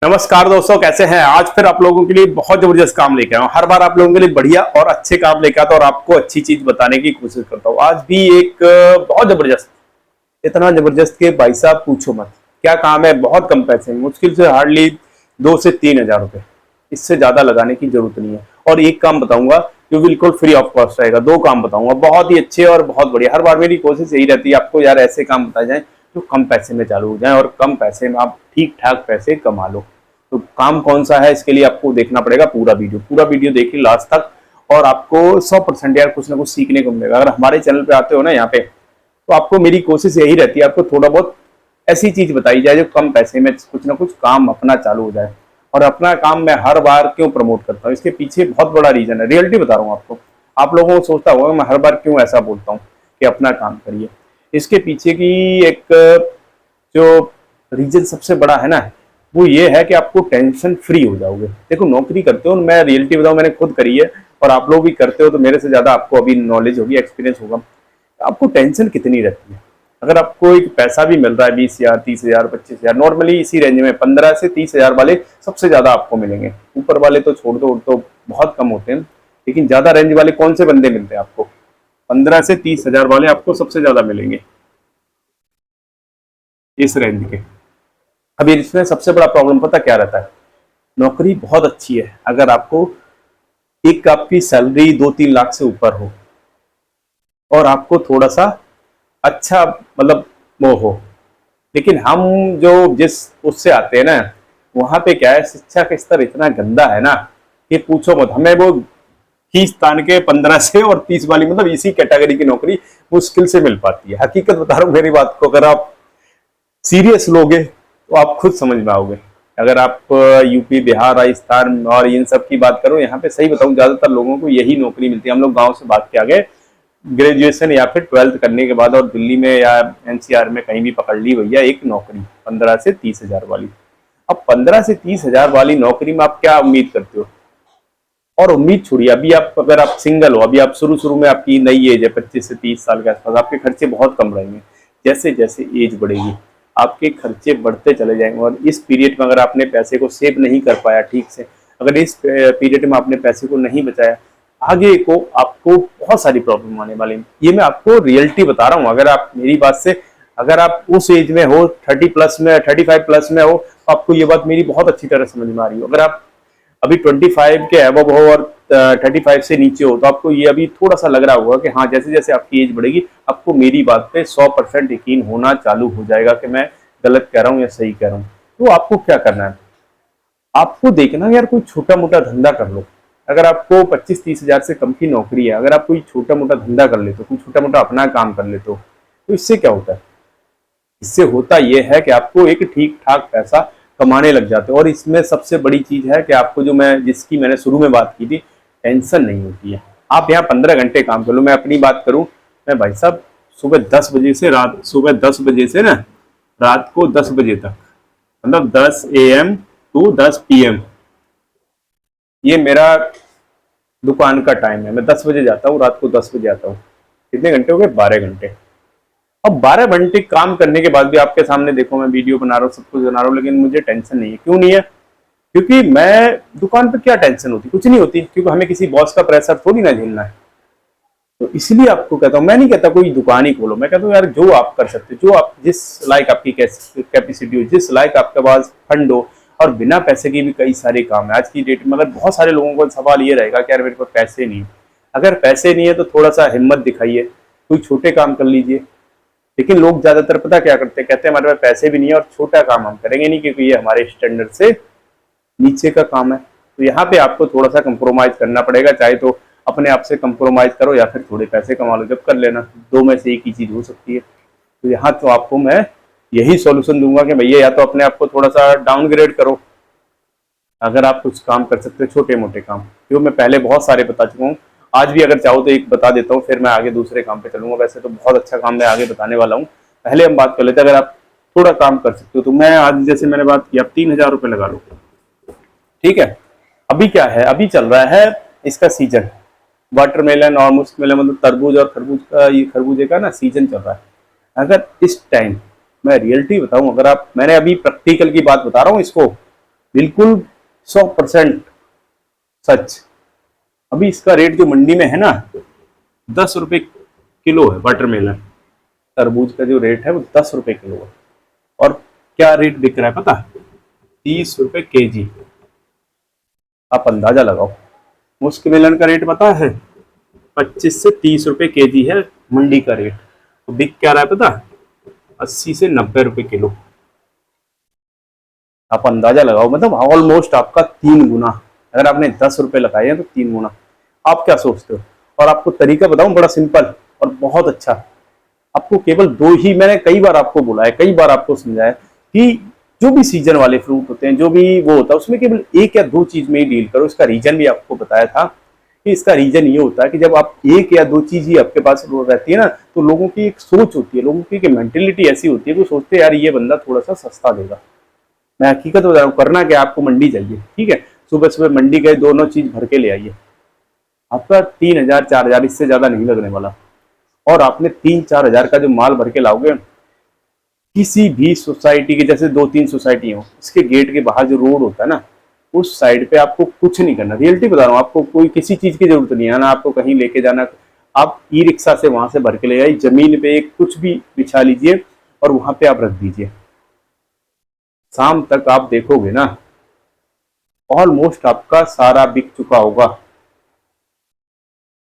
नमस्कार दोस्तों, कैसे हैं। आज फिर आप लोगों के लिए बहुत जबरदस्त काम लेके आया हूं। हर बार आप लोगों के लिए बढ़िया और अच्छे काम लेके आता हूं और आपको अच्छी चीज बताने की कोशिश करता हूं। आज भी एक बहुत जबरदस्त, इतना जबरदस्त कि भाई साहब पूछो मत। क्या काम है, बहुत कम पैसे में, मुश्किल से हार्डली 2 से 3 हजार रुपए, इससे ज्यादा लगाने की जरूरत नहीं है। और एक काम बताऊंगा जो बिल्कुल फ्री ऑफ कॉस्ट रहेगा। 2 काम बताऊंगा बहुत ही अच्छे और बहुत बढ़िया। हर बार मेरी कोशिश यही रहती है आपको यार ऐसे काम बताए जाए जो कम पैसे में चालू हो जाए और कम पैसे में आप ठीक ठाक पैसे कमा लो। तो काम कौन सा है, इसके लिए आपको देखना पड़ेगा पूरा वीडियो देखिए लास्ट तक, और आपको 100% यार कुछ ना कुछ सीखने को मिलेगा। अगर हमारे चैनल पे आते हो ना यहाँ पे, तो आपको मेरी कोशिश यही रहती है आपको थोड़ा बहुत ऐसी चीज बताई जाए जो कम पैसे में कुछ ना कुछ काम अपना चालू हो जाए। और अपना काम मैं हर बार क्यों प्रमोट करता हूँ, इसके पीछे बहुत बड़ा रीजन है। रियलिटी बता रहा हूँ आपको। आप लोगों को सोचता होगा मैं हर बार क्यों ऐसा बोलता हूँ कि अपना काम करिए। इसके पीछे की एक जो रीजन सबसे बड़ा है ना, वो ये है कि आपको टेंशन फ्री हो जाओगे। देखो नौकरी करते हो, मैं रियलिटी बताऊं, मैंने खुद करी है और आप लोग भी करते हो, तो मेरे से ज्यादा आपको अभी नॉलेज होगी, एक्सपीरियंस होगा। आपको टेंशन कितनी रहती है। अगर आपको एक पैसा भी मिल रहा है 20 हजार, 30 हजार, 25 हजार, नॉर्मली इसी रेंज में 15 से 30 हजार वाले सबसे ज्यादा आपको मिलेंगे। ऊपर वाले तो छोड़ दो, तो बहुत कम होते हैं। लेकिन ज्यादा रेंज वाले कौन से बंदे मिलते हैं आपको? 15 से 30 हजार वाले आपको सबसे ज्यादा मिलेंगे इस रेंज के। अभी इसमें सबसे बड़ा प्रॉब्लम पता क्या रहता है? नौकरी बहुत अच्छी है अगर आपको एक आपकी सैलरी 2-3 लाख से ऊपर हो और आपको थोड़ा सा अच्छा मतलब वो हो। लेकिन हम जो जिस उससे आते हैं ना, वहां पे क्या है, शिक्षा का स्तर इतना गंदा है ना कि पूछो मत। हमें वो खींच तान के 15 से 30 वाली, मतलब इसी कैटेगरी की नौकरी मुश्किल से मिल पाती है। हकीकत बता रहा हूँ मेरी बात को, अगर आप सीरियस लोगे तो आप खुद समझ में आओगे। अगर आप यूपी, बिहार, राजस्थान और इन सब की बात करो, यहाँ पे सही बताऊं ज्यादातर लोगों को यही नौकरी मिलती है। हम लोग गांव से भाग के आ गए, ग्रेजुएशन या फिर 12th करने के बाद, और दिल्ली में या एनसीआर में कहीं भी पकड़ ली भैया एक नौकरी 15 से 30 हजार वाली। अब 15 से 30 हजार वाली नौकरी में आप क्या उम्मीद करते हो? और उम्मीद छोड़िए, अभी आप अगर आप सिंगल हो, अभी आप शुरू शुरू में आपकी नई एज है 25 से 30 साल के आसपास, आपके खर्चे बहुत कम रहेंगे। जैसे जैसे एज बढ़ेगी आपके खर्चे बढ़ते चले जाएंगे। और इस पीरियड में अगर आपने पैसे को सेव नहीं कर पाया ठीक से, अगर इस पीरियड में आपने पैसे को नहीं बचाया, आगे को आपको बहुत सारी प्रॉब्लम आने वाली है। ये मैं आपको रियलिटी बता रहा हूँ। अगर आप मेरी बात से, अगर आप उस एज में हो, 30+ में, 35+ में हो, तो आपको ये बात मेरी बहुत अच्छी तरह समझ में आ रही हो। अगर आप अभी 25 के अबव हो और 35 से नीचे हो, तो आपको ये अभी थोड़ा सा लग रहा होगा कि हाँ, जैसे जैसे आपकी एज बढ़ेगी आपको मेरी बात पे 100% यकीन होना चालू हो जाएगा कि मैं गलत कह रहा हूँ या सही कह रहा हूँ। तो आपको क्या करना है, आपको देखना यार कोई छोटा मोटा धंधा कर लो। अगर आपको 25-30 हजार से कम की नौकरी है, अगर आप कोई छोटा मोटा धंधा कर लेते हो, कोई छोटा मोटा अपना काम कर लेते हो, तो इससे क्या होता है? इससे होता यह है कि आपको एक ठीक ठाक पैसा कमाने लग जाते हो। और इसमें सबसे बड़ी चीज है कि आपको, जो मैं जिसकी मैंने शुरू में बात की थी, टेंशन नहीं होती है। आप यहाँ 15 घंटे काम कर लो। मैं अपनी बात करूं, मैं भाई साहब सुबह 10 बजे से ना रात को 10 बजे तक, मतलब 10 AM to 10 PM, ये मेरा दुकान का टाइम है। मैं 10 बजे जाता हूँ, रात को 10 बजे आता हूँ। कितने घंटे हो गए? 12 घंटे। अब 12 घंटे काम करने के बाद भी आपके सामने देखो मैं वीडियो बना रहा हूँ, सब कुछ बना रहा हूँ, लेकिन मुझे टेंशन नहीं है। क्यों नहीं है? क्योंकि मैं दुकान पे क्या टेंशन होती? कुछ नहीं होती, क्योंकि हमें किसी बॉस का प्रेशर थोड़ी ना झेलना है। तो इसलिए आपको कहता हूँ, मैं नहीं कहता कोई दुकान ही खोलो, मैं कहता हूँ यार जो आप कर सकते हो, जो आप जिस लाइक आपकी कैपेसिटी हो, जिस लाइक आपके पास फंड हो। और बिना पैसे के भी कई सारे काम है आज की डेट में। मतलब बहुत सारे लोगों को सवाल ये रहेगा कि यार मेरे पास पैसे नहीं है। अगर पैसे नहीं है तो थोड़ा सा हिम्मत दिखाइए, कोई छोटे काम कर लीजिए। लेकिन लोग ज्यादातर पता क्या करते हैं, कहते हैं हमारे पास पैसे भी नहीं है और छोटा काम हम करेंगे नहीं, क्योंकि ये हमारे स्टैंडर्ड से नीचे का काम है। तो यहाँ पे आपको थोड़ा सा कंप्रोमाइज करना पड़ेगा। चाहे तो अपने आप से कंप्रोमाइज करो या फिर थोड़े पैसे कमा लो, जब कर लेना। दो में से एक ही चीज हो सकती है। तो यहाँ तो आपको मैं यही सॉल्यूशन दूंगा कि भैया या तो अपने आप को थोड़ा सा डाउनग्रेड करो, अगर आप कुछ काम कर सकते हो छोटे मोटे काम, जो मैं पहले बहुत सारे बता चुका हूँ। आज भी अगर चाहो तो एक बता देता हूँ, फिर मैं आगे दूसरे काम पे चलूंगा। वैसे तो बहुत अच्छा काम मैं आगे बताने वाला हूँ। पहले हम बात कर लेते हैं, अगर आप थोड़ा काम कर सकते हो तो मैं आज, जैसे मैंने बात की, आप 3000 रुपये लगा लो, ठीक है। अभी क्या है, अभी चल रहा है इसका सीजन, वाटरमेलन और मुस्कमेलन, मतलब तरबूज और खरबूज का, ये खरबूजे का ना सीजन चल रहा है। अगर इस टाइम मैं रियलिटी बताऊं, अगर आप, मैंने अभी प्रैक्टिकल की बात बता रहा हूँ इसको, बिल्कुल 100% सच। अभी इसका रेट जो मंडी में है ना, 10 रुपए किलो है वाटरमेलन। तरबूज का जो रेट है वो 10 रुपए किलो है। और क्या रेट बिक रहा है पता है? 30 रुपए केजी। आप अंदाजा लगाओ। मुश्क मेलन का रेट पता है? 25 से 30 रुपए केजी है मंडी का रेट। तो बिक क्या रहा है पता? 80 से 90 रुपए किलो। आप अंदाजा लगाओ, मतलब ऑलमोस्ट आपका 3 गुना। अगर आपने 10 रुपए लगाए हैं तो 3 गुना। आप क्या सोचते हो? और आपको तरीका बताऊं, बड़ा सिंपल और बहुत अच्छा। आपको केवल दो ही, मैंने कई बार आपको बोला है, कई बार आपको समझाया कि जो भी सीजन वाले फ्रूट होते हैं, जो भी वो होता है, उसमें केवल एक या दो चीज में ही डील करो। इसका रीजन भी आपको बताया था कि इसका रीजन ये होता है कि जब आप एक या दो चीज ही आपके पास रहती है ना, तो लोगों की एक सोच होती है, लोगों की एक मेंटेलिटी ऐसी होती है कि वो सोचते हैं यार ये बंदा थोड़ा सा सस्ता देगा। मैं हकीकत बता रहा हूँ, करना क्या, आपको मंडी जाइए, ठीक है, सुबह सुबह मंडी गए, दोनों चीज भर के ले आइए। आपका 3,000 4,000 इससे ज्यादा नहीं लगने वाला। और आपने 3-4 हजार का जो माल भर के लाओगे, किसी भी सोसाइटी के, जैसे 2-3 सोसाइटी हो, इसके गेट के बाहर जो रोड होता है ना, उस साइड पे आपको कुछ नहीं करना। रियलिटी बता रहा हूँ, आपको कोई किसी चीज की जरूरत नहीं है ना, आपको कहीं लेके जाना। आप ई रिक्शा से वहां से भर के ले जाइए, जमीन पे एक कुछ भी बिछा लीजिए और वहां पे आप रख दीजिए। शाम तक आप देखोगे ना, ऑलमोस्ट आपका सारा बिक चुका होगा।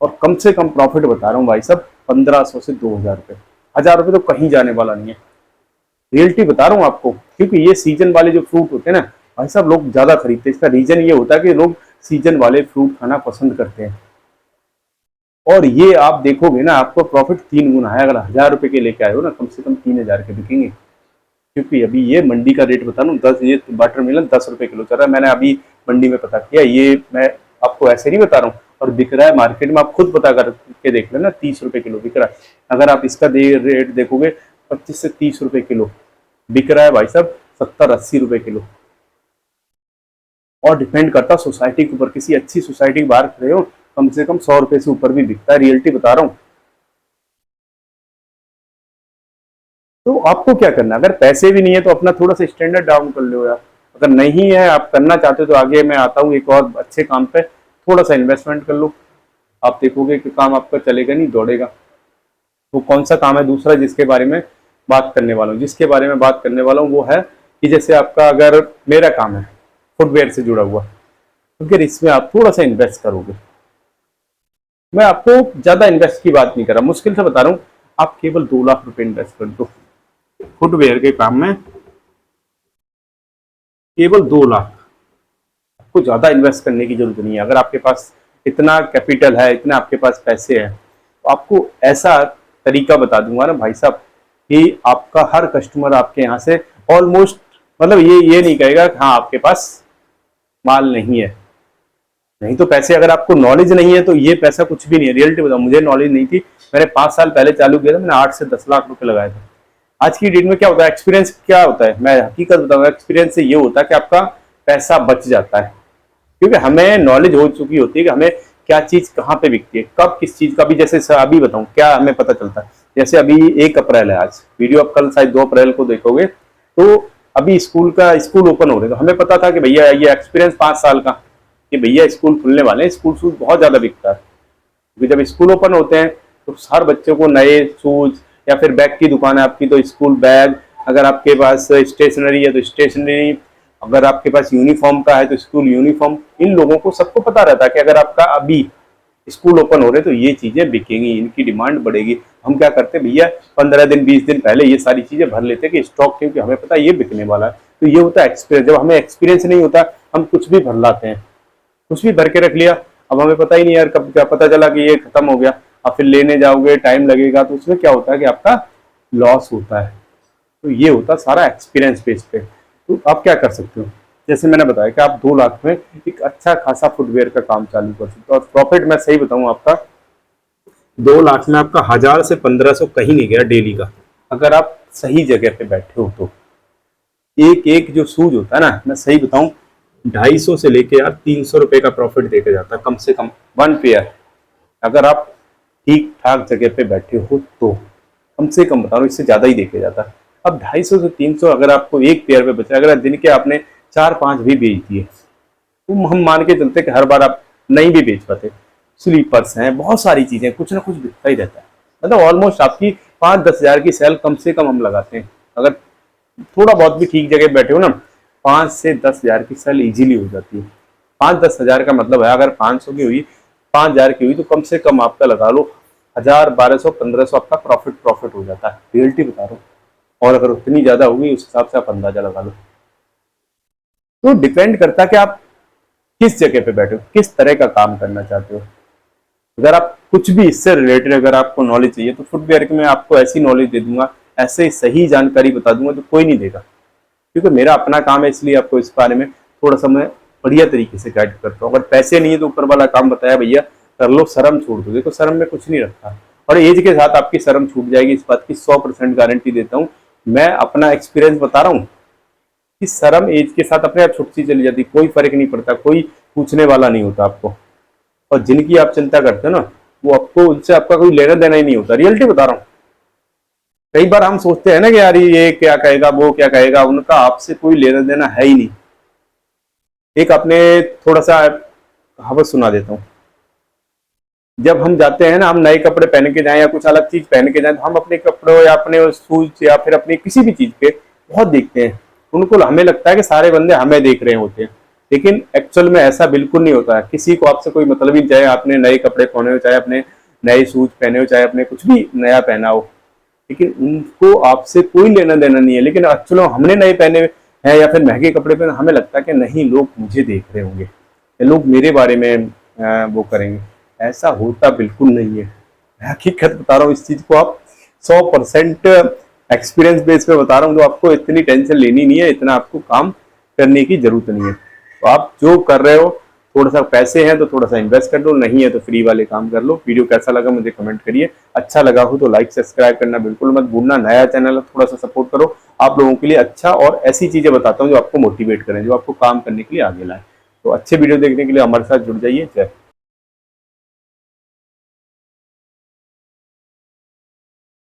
और कम से कम प्रॉफिट बता रहा हूँ भाई साहब, 1500 से 2,000 रुपये। 1,000 रुपये तो कहीं जाने वाला नहीं है। रियलिटी बता रहा हूँ आपको, क्योंकि ये सीजन वाले जो फ्रूट होते हैं ना भाई साहब, लोग ज्यादा खरीदते हैं। इसका रीजन ये होता है कि लोग सीजन वाले फ्रूट खाना पसंद करते हैं। और ये आप देखोगे ना, आपको प्रॉफिट 3 गुना है। अगर 1,000 रुपए के लेके आए हो ना, कम से कम 3,000 के बिकेंगे। क्योंकि अभी ये मंडी का रेट बता रहा हूँ, 10, ये वाटरमेलन 10 रुपए किलो चल रहा है। मैंने अभी मंडी में पता किया, ये मैं आपको ऐसे नहीं बता रहा हूँ। और बिक रहा है मार्केट में, आप खुद पता करके देख लेना, 30 रुपए किलो बिक रहा है। अगर आप इसका रेट देखोगे, 25 से 30 रुपए किलो बिक रहा है भाई साहब, 70-80 रुपए किलो। और डिपेंड करता सोसाइटी के ऊपर। किसी अच्छी सोसाइटी के बाहर खड़े हो, कम से कम 100 रुपए से ऊपर भी बिकता है। रियलिटी बता रहा हूँ। तो आपको क्या करना है, अगर पैसे भी नहीं है तो अपना थोड़ा सा स्टैंडर्ड डाउन कर लो यार। अगर नहीं है, आप करना चाहते हो, तो आगे मैं आता हूँ एक और अच्छे काम पे, थोड़ा सा इन्वेस्टमेंट कर लो। आप देखोगे कि काम आपका चलेगा नहीं, दौड़ेगा। वो कौन सा काम है दूसरा जिसके बारे में बात करने वाला हूँ? जिसके बारे में बात करने वाला हूँ वो है कि जैसे आपका, अगर मेरा काम है फुटवेयर से जुड़ा हुआ, तो फिर इसमें आप थोड़ा सा इन्वेस्ट करोगे। मैं आपको ज्यादा इन्वेस्ट की बात नहीं कर रहा, मुश्किल से बता रहा हूँ। आप केवल 2 लाख रुपए इन्वेस्ट कर दो फुटवेयर के काम में, केवल 2 लाख। आपको ज्यादा इन्वेस्ट करने की जरूरत नहीं है। अगर आपके पास इतना कैपिटल है, इतना आपके पास पैसे हैं, तो आपको ऐसा तरीका बता दूंगा ना भाई साहब, कि आपका हर कस्टमर आपके यहाँ से ऑलमोस्ट, मतलब ये नहीं कहेगा कि हाँ आपके पास माल नहीं है। नहीं तो पैसे, अगर आपको नॉलेज नहीं है तो ये पैसा कुछ भी नहीं है। रियलिटी बताऊं, मुझे नॉलेज नहीं थी। मैंने 5 साल पहले चालू किया था, मैंने 8 से 10 लाख रुपए लगाए थे। आज की डेट में क्या होता है, एक्सपीरियंस क्या होता है, मैं हकीकत बताऊंगा, एक्सपीरियंस से ये होता है कि आपका पैसा बच जाता है। क्योंकि हमें नॉलेज हो चुकी होती है कि हमें क्या चीज कहाँ पे बिकती है, कब किस चीज का भी। जैसे अभी बताऊं क्या हमें पता चलता है, जैसे अभी 1 अप्रैल है आज, वीडियो आप कल शायद 2 अप्रैल को देखोगे, तो अभी स्कूल ओपन हो रहे, तो हमें पता था कि भैया ये एक्सपीरियंस 5 साल का, कि भैया स्कूल खुलने वाले हैं, स्कूल शूज बहुत ज्यादा बिकता है। क्योंकि जब स्कूल ओपन होते हैं तो हर बच्चों को नए शूज, या फिर बैग की दुकान है आपकी तो स्कूल बैग, अगर आपके पास स्टेशनरी है तो स्टेशनरी, अगर आपके पास यूनिफॉर्म का है तो स्कूल यूनिफॉर्म। इन लोगों को सबको पता रहता है कि अगर आपका अभी स्कूल ओपन हो रहे तो ये चीजें बिकेंगी, इनकी डिमांड बढ़ेगी। हम क्या करते भैया, 15 दिन 20 दिन पहले ये सारी चीजें भर लेते कि स्टॉक, क्योंकि हमें पता है ये बिकने वाला है। तो ये होता है एक्सपीरियंस। जब हमें एक्सपीरियंस नहीं होता, हम कुछ भी भर लाते हैं, कुछ भी भर के रख लिया। अब हमें पता ही नहीं यार कब क्या, पता चला कि ये खत्म हो गया, अब फिर लेने जाओगे टाइम लगेगा, तो उसमें क्या होता है कि आपका लॉस होता है। तो ये होता है सारा एक्सपीरियंस बेस पे। तो आप क्या कर सकते हो, जैसे मैंने बताया कि आप 2 लाख में एक अच्छा खासा फुटवेयर का काम चालू कर सकते हो। और प्रॉफिट मैं सही बताऊं, आपका 2 लाख में आपका 1,000 से 1,500 कहीं नहीं गया डेली का, अगर आप सही जगह पे बैठे हो तो। एक एक जो सूज होता है ना, मैं सही बताऊं, 250 से लेके यार 300 रुपए का प्रॉफिट देके जाता है कम से कम 1 पेयर, अगर आप ठीक ठाक जगह पे बैठे हो तो। कम से कम बता रहा हूँ, इससे ज्यादा ही देके जाता है। अब 250 से 300 अगर आपको एक पेयर पे बचा, अगर दिन के आपने 4-5 भी बेचती है, तो हम मान के चलते कि हर बार आप नहीं भी बेच पाते। स्लीपर्स हैं, बहुत सारी चीजें, कुछ ना कुछ बिकता ही रहता है। मतलब ऑलमोस्ट आपकी 5-10 हजार की सेल कम से कम हम लगाते हैं। अगर थोड़ा बहुत भी ठीक जगह बैठे हो ना, 5 से 10 हजार की सेल इजीली हो जाती है। 5-10 हजार का मतलब है अगर 500 की हुई, 5 हजार की हुई, तो कम से कम आपका लगा लो 1000, 1200, 1500 आपका प्रॉफिट हो जाता है। रियलिटी बता रहा हूँ। और अगर उतनी ज्यादा होगी उस हिसाब से आप अंदाजा लगा लो। तो डिपेंड करता है कि आप किस जगह पे बैठे हो, किस तरह का काम करना चाहते हो। अगर आप कुछ भी इससे रिलेटेड अगर आपको नॉलेज चाहिए तो फुटवेयर की मैं आपको ऐसी नॉलेज दे दूंगा, ऐसे सही जानकारी बता दूंगा जो कोई नहीं देगा, क्योंकि मेरा अपना काम है, इसलिए आपको इस बारे में थोड़ा सा मैं बढ़िया तरीके से गाइड करता हूँ। अगर पैसे नहीं है तो ऊपर वाला काम बताया भैया कर लो, शर्म छोड़ दो। देखो शर्म में कुछ नहीं रखा, और एज के साथ आपकी शर्म छूट जाएगी, इस बात की 100% गारंटी देता हूँ। मैं अपना एक्सपीरियंस बता रहा हूँ कि शर्म एज के साथ अपने आप छुटती चली जाती, कोई फर्क नहीं पड़ता, कोई पूछने वाला नहीं होता आपको। और जिनकी आप चिंता करते हो ना, वो आपको, उनसे आपका कोई लेना देना ही नहीं होता। रियलिटी बता रहा हूँ। कई बार हम सोचते हैं ना कि यार ये क्या कहेगा, वो क्या कहेगा, उनका आपसे कोई लेना देना है ही नहीं। एक आपने थोड़ा सा कहावत सुना देता हूँ। जब हम जाते हैं ना, हम नए कपड़े पहन के जाएं या कुछ अलग चीज पहन के जाएं, तो हम अपने कपड़ों या अपने शूज या फिर अपनी किसी भी चीज पे बहुत देखते हैं। उनको हमें लगता है कि सारे बंदे हमें देख रहे होते हैं, लेकिन एक्चुअल में ऐसा बिल्कुल नहीं होता है। किसी को आपसे कोई मतलब ही, चाहे आपने नए कपड़े पहने हो, चाहे अपने नए शूज पहने हो, चाहे अपने कुछ भी नया पहना हो, लेकिन उनको आपसे कोई लेना देना नहीं है। लेकिन चलो हमने नए पहने हैं या फिर महंगे कपड़े पहने, हमें लगता है कि नहीं लोग मुझे देख रहे होंगे, ये लोग मेरे बारे में वो करेंगे। ऐसा होता बिल्कुल नहीं है। मैं हकीकत बता रहा हूँ, इस चीज को आप 100% एक्सपीरियंस बेस पे बता रहा हूँ। तो आपको इतनी टेंशन लेनी नहीं है, इतना आपको काम करने की जरूरत नहीं है। तो आप जो कर रहे हो, थोड़ा सा पैसे हैं तो थोड़ा सा इन्वेस्ट कर दो, नहीं है तो फ्री वाले काम कर लो। वीडियो कैसा लगा मुझे कमेंट करिए, अच्छा लगा हो तो लाइक सब्सक्राइब करना बिल्कुल मत भूलना। नया चैनल है, थोड़ा सा सपोर्ट करो। आप लोगों के लिए अच्छा और ऐसी चीजें बताता हूँ जो आपको मोटिवेट करें, जो आपको काम करने के लिए आगे लाए। तो अच्छे वीडियो देखने के लिए हमारे साथ जुड़ जाइए। जय